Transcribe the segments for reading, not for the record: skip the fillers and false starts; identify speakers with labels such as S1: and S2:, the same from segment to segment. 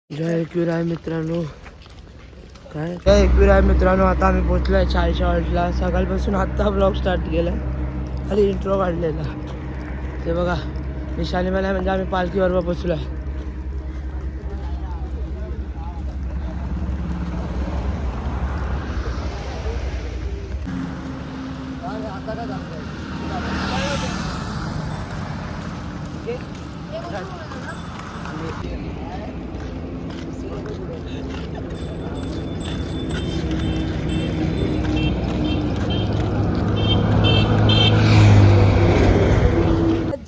S1: जय एकविराय मित्रांनो, काय जय एकविराय मित्रांनो. आता आम्ही पोहोचलोय 40 हॉल्टला. सकाळपासून आता ब्लॉग स्टार्ट केला. खाली इंट्रो काढलेला ते बघा. निशाणी मला म्हणजे आम्ही पालखी बरोबर पोहोचलोय.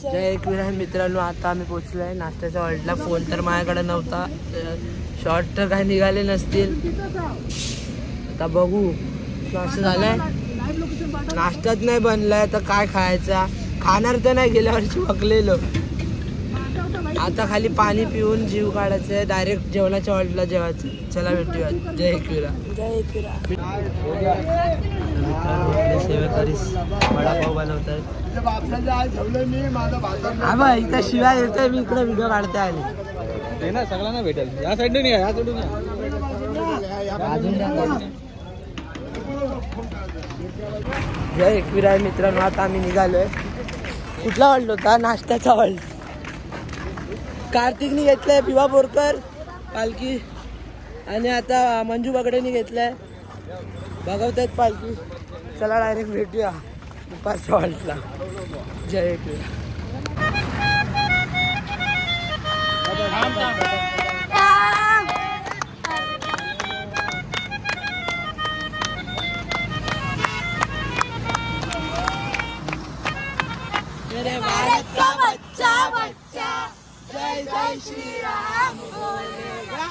S1: जय एकविराय मित्रांनो, आता आम्ही पोहोचलोय नाश्त्याच्या हॉल्टला. फोन तर माझ्याकडे नव्हता, शॉर्ट तर काही निघाले नसतील. आता बघू. नाश्ता झालाय, नाश्ताच नाही बनलाय तर काय खायचा. खाणार तर नाही, गेल्या वर्षी बघलेलो. आता खाली पाणी पिऊन जीव काढायचं आहे. डायरेक्ट जेवणाच्या हॉल्टला जेवायचं. चला भेटूया. जय एकविरा. जय एकविरा. मित्रांनो सेवेकरीस वडापाव बनवतात. हा इथं शिवाय येतोय. मी इकडे व्हिडिओ काढते आले ना. सगळ्यांना भेटेल. या साईडने नाही, या साईडून जय एकविरा मित्रांनो. आता आम्ही निघालोय. कुठला हॉल्ट होता? नाश्त्याचा हॉल्ट. कार्तिकनी घेतलाय पिवा बोरकर पालखी, आणि आता मंजू बगडेनी घेतलाय. बघवतायत पालखी. चला डायरेक्ट भेटूया दुपारच्या हॉल्टला. जय एकविरा. मेरे भारत का बच्चा बच्चा जय जय श्री राम बोलेगा.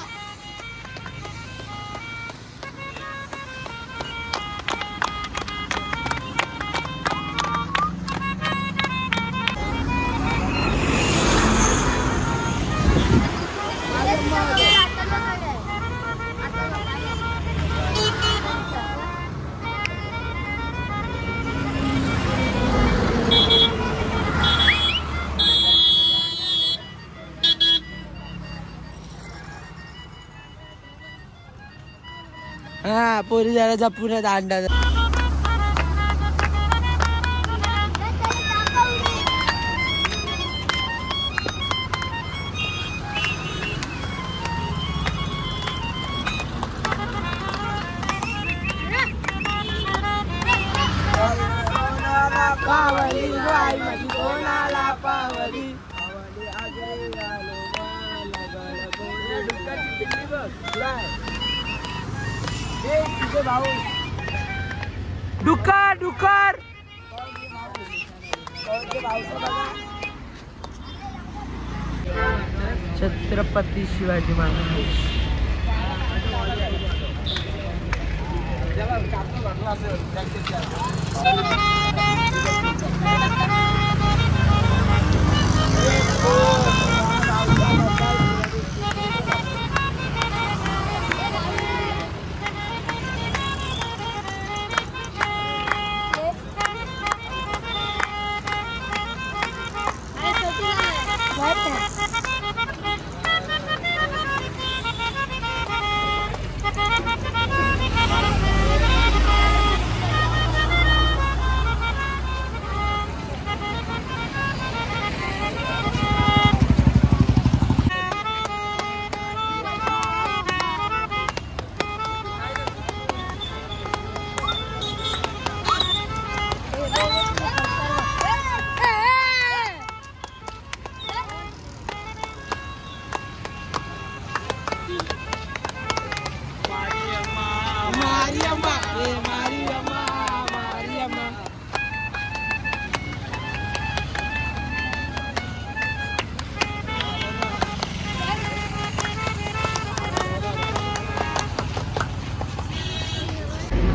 S1: हा पोरी जरा जपून अंडा. पावली गाय कोणाला पावली. डुकर डुकर. छत्रपती शिवाजी महाराज.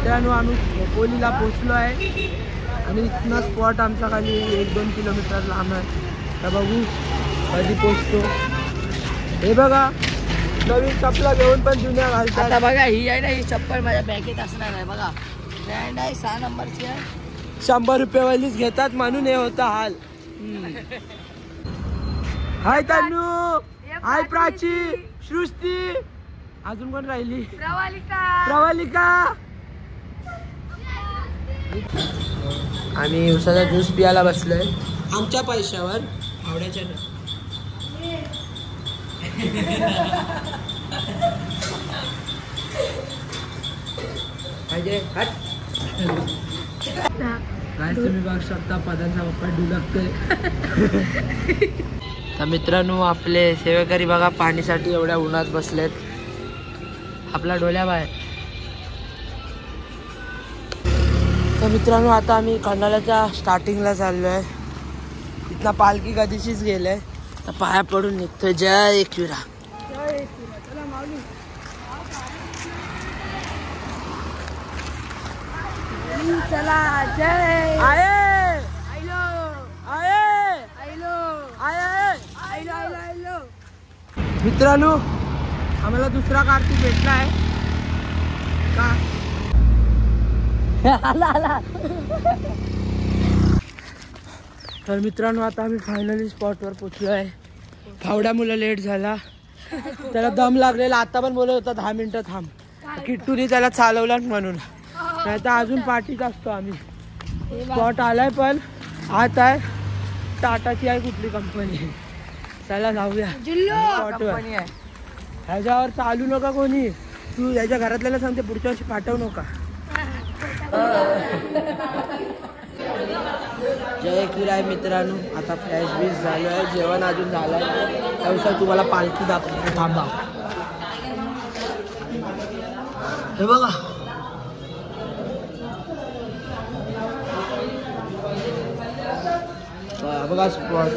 S1: मित्रांनो आम्ही खोपोलीला पोचलो आहे, आणि इथनं स्पॉट आमचा खाली 1-2 किलोमीटर लांब आहे. तर बघू कधी पोचतो. हे बघा नवीन चप्पला घेऊन पण जुन्या घालतात.
S2: आता बघा ही आहे ना, ही चप्पल माझ्या बॅगेत असणार आहे. बघा ब्रँड आहे, 6 नंबरची आहे.
S1: 100 रुपयेवालीच घेतात म्हणून हे होता हाल. हाय तन्नू, हाय प्राची. सृष्टी, अजून कोण राहिली?
S2: प्रवालिका.
S1: आम्ही उसाचा ज्यूस पियाला बसलोय आमच्या पैशावर, आवड्याच्या ना. काय तुम्ही बघू शकता पदांचा पप्पा डुलकतोय. तर मित्रांनो, आपले सेवेकरी बघा पाणीसाठी एवढ्या उन्हात बसलेत, आपला डोल्या बाहेर. तर मित्रांनो, आता आम्ही खंडाळ्याच्या स्टार्टिंगला चाललो आहे. तिथला पालखी कधीशीच गेले, तर पाया पडून निघतोय. जय एकविरा.
S2: चला जय
S1: आये
S2: आयलो
S1: आये
S2: आयलो
S1: आये.
S2: आयलो आयलो आयलो.
S1: मित्रांनो, आम्हाला दुसरा कार्तिक भेटला आहे का?
S2: आला.
S1: तर मित्रांनो, आता आम्ही फायनली स्पॉटवर पोचलो आहे. फावड्या मुलं लेट झाला, त्याला दम लागलेला. आता पण बोलत होता 10 मिनिटं थांब, किट्टूने त्याला चालवला म्हणून, नाही तर अजून पार्टीत असतो आम्ही. स्पॉट आलाय पण आत आहे. टाटाची आहे कुठली कंपनी. चला जाऊया स्पॉटवर. ह्याच्यावर चालू नका कोणी, तू याच्या घरातल्याला सांगते पुढच्या वर्षी पाठवू नका. जय एकविरा मित्रांनो. आता फ्रेश बीस झालो आहे, जेवण अजून झालं आहे. त्यानुसार तुम्हाला पालखी दाखवतो, थांबा. हे बघा, बघा स्पॉट.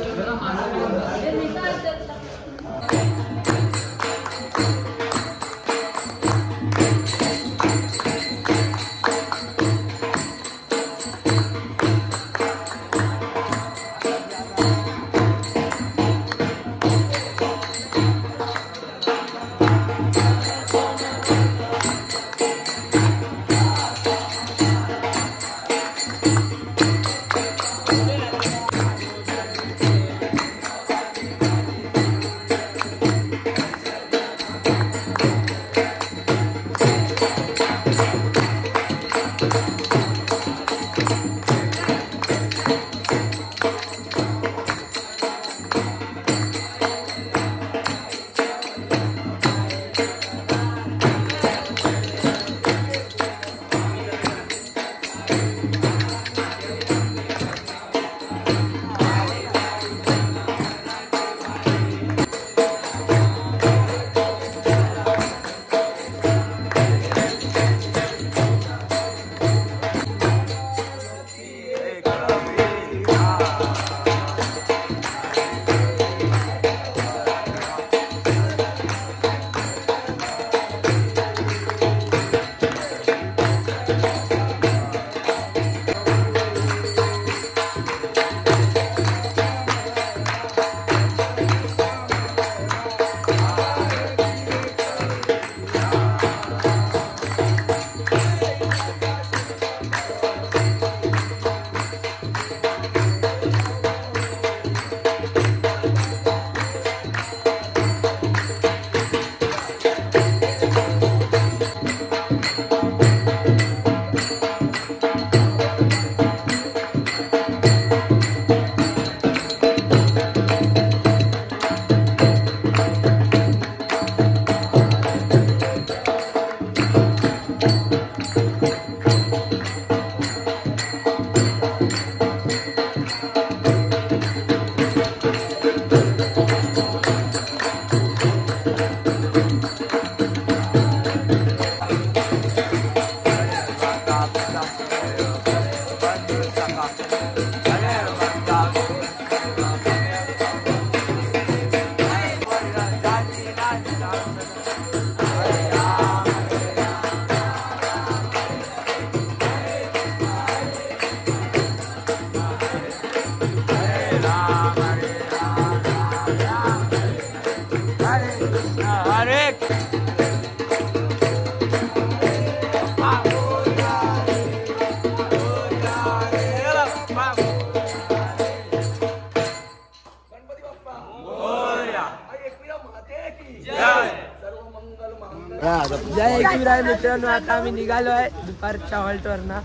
S1: जय एकविरा मित्रांनो, आता आम्ही निघालो आहे दुपारच्या हॉल्टवर ना.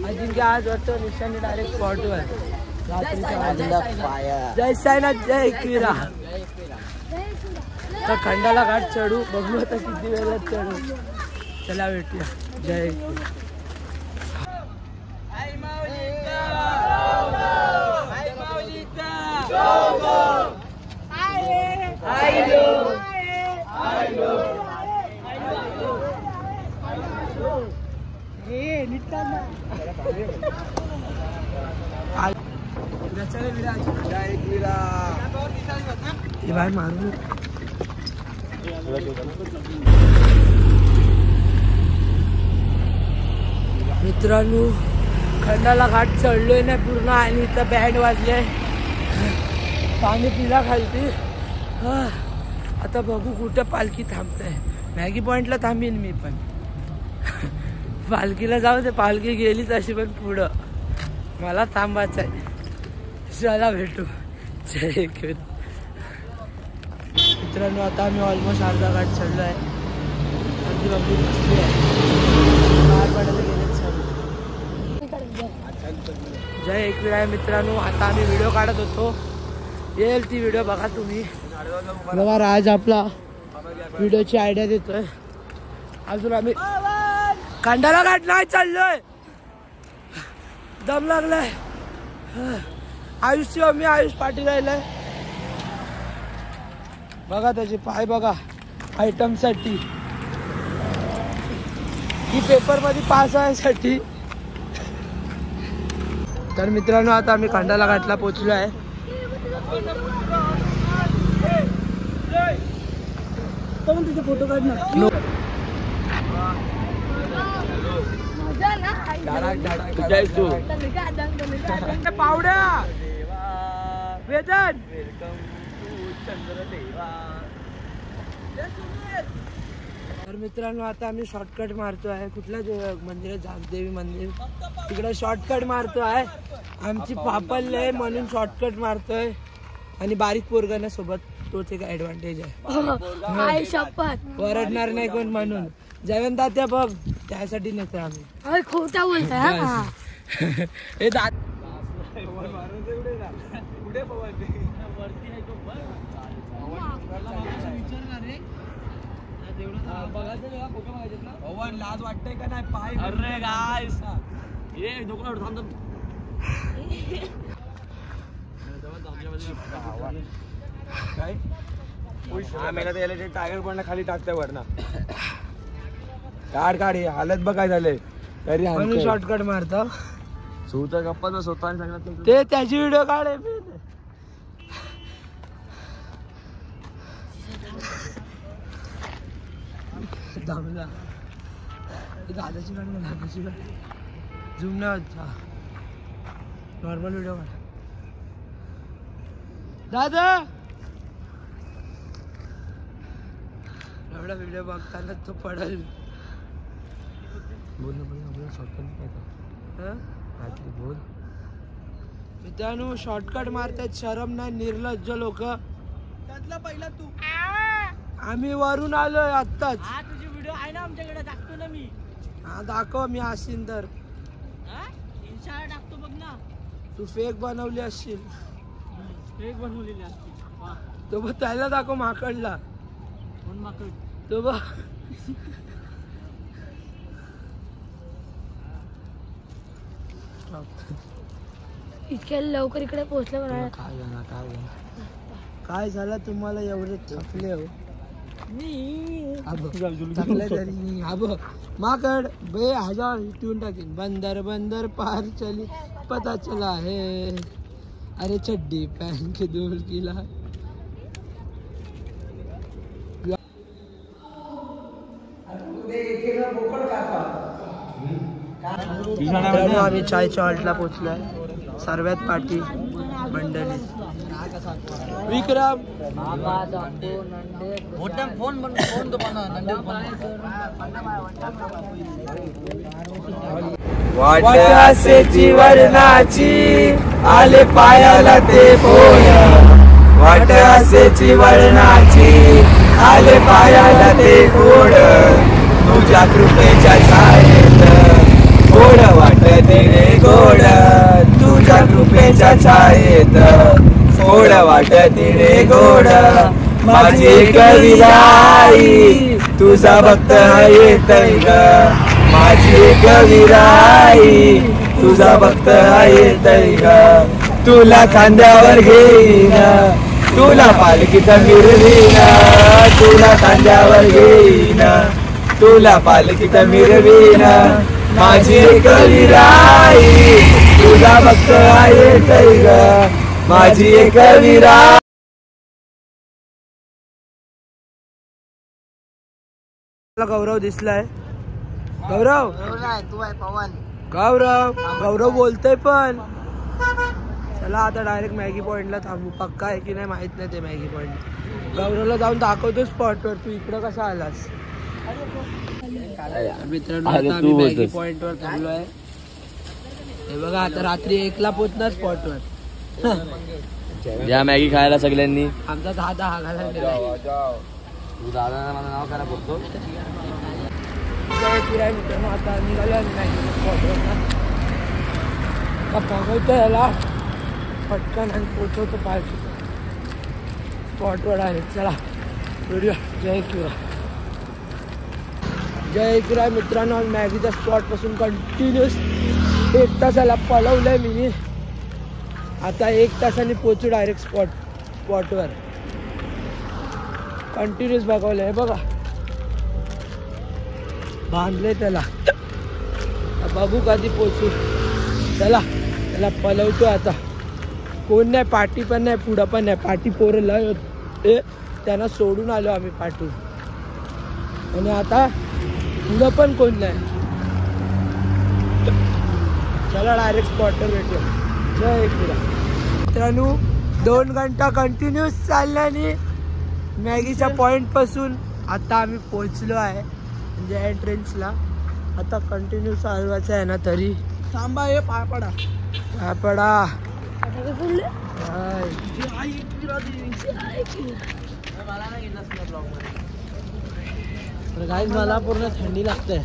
S1: अजिंक्य आज वाटतो निशाने डायरेक्ट स्पॉटवर. जय साईनाथ जय एकविरा. तर खंडाला घाट चढू, बघू आता किती वेळात चढू. चला भेटूया. जय एकविरा. मित्रांनो खंडाला घाट चढलोय ना पूर्ण आणि इथं बँड वाजले. पाणी पिला खालती. आता बघू कुठं पालखी थांबतंय. मॅगी पॉइंटला थांबीन मी पण. पालखीला जाऊ दे, पालखी गेली तशी पण पुढं मला थांबायचं आहे. चला भेटू. जय एकविरा. मित्रांनो आता आम्ही ऑलमोस्ट अर्धा घाट चढलो आहे. अगदी बघू बसली आहे. बाहेर पडायला गेलेच सर्व. जय एकविरा मित्रांनो. आता आम्ही व्हिडिओ काढत होतो, येईल ती व्हिडिओ बघा तुम्ही. बघा राज आपला व्हिडिओची आयडिया देतोय. अजून आम्ही खंडाला घाट नाही चाललोय, दम लागलाय. आयुष्य मी आयुष पाटील राहिलंय. बघा त्याचे पाय बघा. आयटम साठी ही पेपर मध्ये पास व्हायसाठी. तर मित्रांनो आता आम्ही खंडाला घाटला पोहोचलो आहे. फोटो काढणार पावड्या वेदन. तर मित्रांनो आता आम्ही शॉर्टकट मारतो आहे. कुठल्या मंदिर, जागदेवी मंदिर, तिकडे शॉर्टकट मारतो आहे. आमची पापल्य म्हणून शॉर्टकट मारतोय आणि बारीक पोरगांना सोबत. तोच एक ऍडव्हान्टेज आहे. वरडणार नाही कोण म्हणून. जयवंत तात्या बघ त्यासाठी नेतो आम्ही. खोटा बोलताय हे दात. लाज वाटतंय का नाही पाय. अरे गाइस ये नको थांब. काय मेला त्याला टायर पण खाली टाकतंय वरना. काढ काढ. हालत बघ काय झालंय तरी शॉर्टकट मारता. स्वतः गप्पा स्वतः सांगत ते त्याची व्हिडिओ काढे. दादाची काढ. दादाची काढ. झूम नाही होत. नॉर्मल व्हिडिओ काढ. दादा एवढा व्हिडिओ बघताना तो पडल. बोल ना शॉर्टकट बोल. मित्रांनो शॉर्टकट मारतात, शरम नाही. निर्लज्ज लोक. त्यातला पहिला तू. आम्ही वरून आलोय आत्ताच. तुझी व्हिडिओ आहे ना आमच्याकडे, दाखतो ना मी. हा दाखव. मी असेन तर इन्स्टा टाकतो बघ ना. तू फेक बनवली असशील. फेक बनवलेली असतील. तो बघ त्याला दाखव. माकडला कोण माकड तो बघ.
S2: इतक्या लवकर इकडे पोहोचलं.
S1: काय झालं तुम्हाला एवढे थकले हो. थकले तरी माकड बे हजार ठेवून टाकेन. बंदर बंदर पार चली पता चला है. अरे चड्डी पहन के दूर किला. आम्ही चायच्या हॉल्टला पोहोचलोय. सर्वात पाठी मंडळी. विक्रम वाटासेची वर्णाची आले पायाला ते फोन. वाटासेची वर्णाची
S3: आले पायाला ते गोड तुझ्या कृपेच्या छायेत गोड वाटते रे गोड तुझ्या कृपेच्या छायेत गोड वाटते रे गोड माझी एक विराई तुझा भक्त येतय ग माझी एक विराई तुझा भक्त येतय ग तुला खांद्यावर घेईन तुला पालखीत मिरवीन तुला खांद्यावर घेईन तुला पालखीत मिरवीन माझी एक विराई तुझा भक्त येतय ग माझी एक विराई.
S1: गौरव दिसलाय. गौरव
S2: तू आहे पवन.
S1: गौरव बोलतोय पण. चला आता डायरेक्ट मॅगी पॉइंटला थांबू. पक्का आहे की नाही माहित नाही ते मॅगी पॉइंट. गौरवला जाऊन दाखवतो स्पॉटवर. तू इकडं कसा आलास. मित्रांनो आता आम्ही मॅगी पॉइंट वर थांबलोय. हे बघा आता रात्री 1ला पोहोचणार स्पॉटवर.
S3: या मॅगी खायला सगळ्यांनी.
S1: आमचा दादा हागायला
S3: दादा माझं नाव करा बोलतो.
S1: मित्रांनो आता निघालो मॅगी स्पॉटवर. बघतो याला पटकन आणि पोचवतो पाहिजे स्पॉटवर डायरेक्ट. चला व्हिडिओ. जय किराय मित्रांनो. मॅगीच्या स्पॉट पासून कंटिन्युअस 1 तासाला पळवलंय मी. आता 1 तासाने पोचू डायरेक्ट स्पॉटवर. कंटिन्युअस बघवलंय बघा. बांधले त्याला. बघू कधी पोचू. चला त्याला पळवतो आता. कोण नाही पाठी पण नाही पुढं पण नाही. पाठी पोरं लय होते त्यांना सोडून आलो आम्ही पाठी. आणि आता पुढं पण कोण नाही. चला डायरेक्ट स्पॉटवर भेटू. जय किरा मित्रांनो. 2 घंटा कंटिन्युअस चालल्याने मॅगीच्या पॉइंट पासून आता आम्ही पोहोचलो आहे म्हणजे एंट्रन्सला. आता कंटिन्यू चालवायचं आहे ना तरी. थांबा हे पाय पडा. गाईज मला पूर्ण थंडी लागते.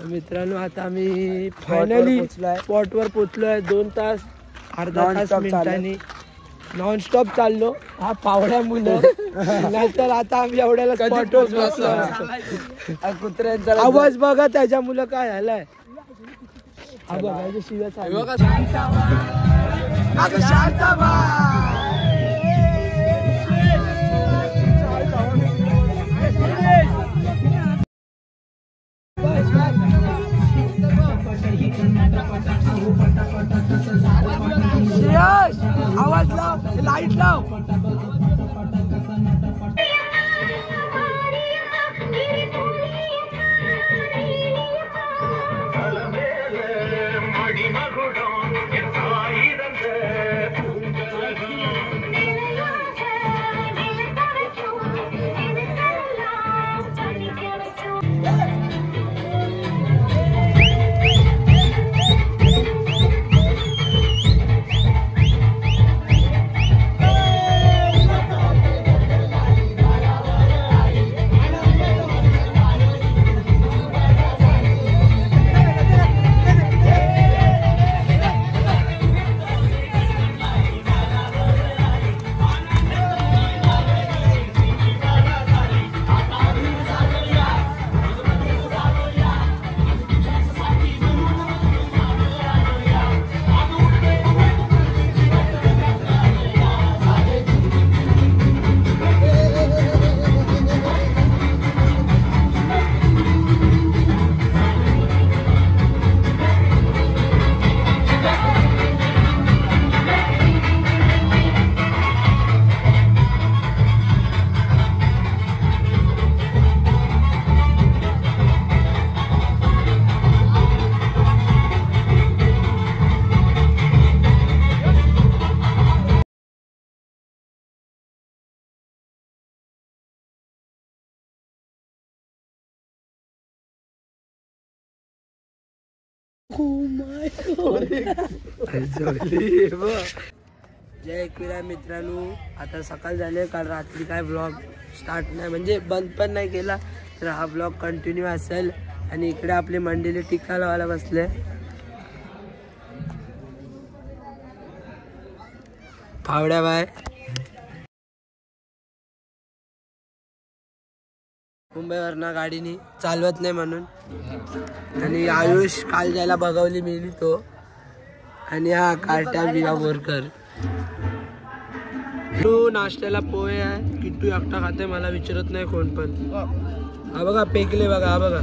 S1: मित्रांनो आता आम्ही फायनली स्पॉटवर पोचलोय. 2 तास अर्धा तास मिनिटांनी नॉनस्टॉप चाललो. हा पावड्या मुलं नाहीतर आता आम्ही एवढ्याला स्पॉटवर पोचलो. कुत्र्यांचा आवाज बघा त्याच्या मुलं काय झालंय. हा बघा शिव्या चालू. आवाज लाव. लाईट लाव. जय एकविरा मित्रांनो, आता सकाळ झाले. काल रात्री काय व्लॉग स्टार्ट नाही म्हणजे बंद पण नाही केला, तर हा व्लॉग कंटिन्यू असेल. आणि इकडे आपली मंडळी टिक्का लावायला बसले. फावड्या बाय मुंबईवरनं गाडीनी चालवत नाही म्हणून. आणि आयुष काल जायला बघवली मिली तो. आणि हा कार्ट्या बिया बोरकर. तू नाश्त्याला पोहे आहे, किट्टू एकटा खाते, मला विचारत नाही कोण पण. हा बघा पेकले बघा, हा बघा.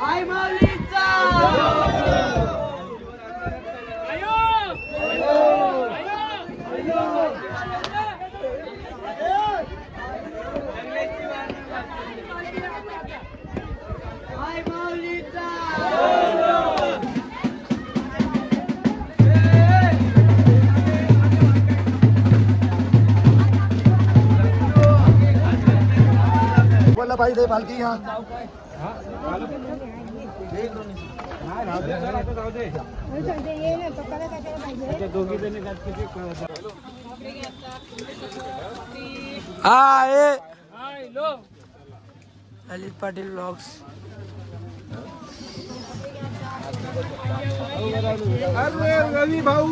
S1: आई माऊलीचा
S4: बोला भाई दे पालखी यहाँ
S1: ललित पाटील व्लॉग्स.
S4: अरे रवी भाऊ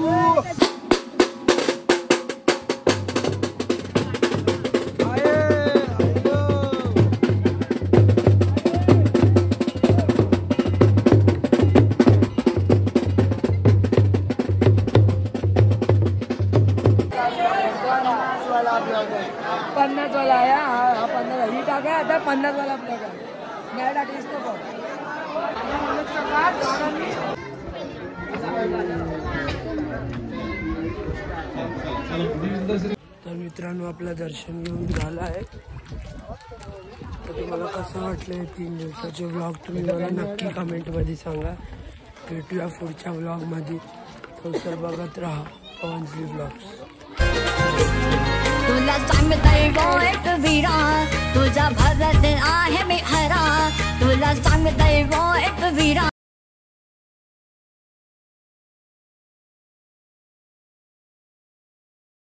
S2: पन्नास वाला आहे हा 50 ही टाका आता 50 वाला टाका नाही टाकलीस
S1: तर मित्रांनो आपलं दर्शन घेऊन झालं आहे. तर तुम्हाला कसं वाटलं 3 दिवसाचे व्लॉग तुम्ही मला नक्की कमेंटमध्ये सांगा. भेटूया पुढच्या व्लॉगमध्ये. तर बघत राहा पवनश्री व्लॉग्स.
S5: तुला सांगतय वो एक वीरा तुझा भगत आहे मी हरा तुला सांगतय वो एक वीरा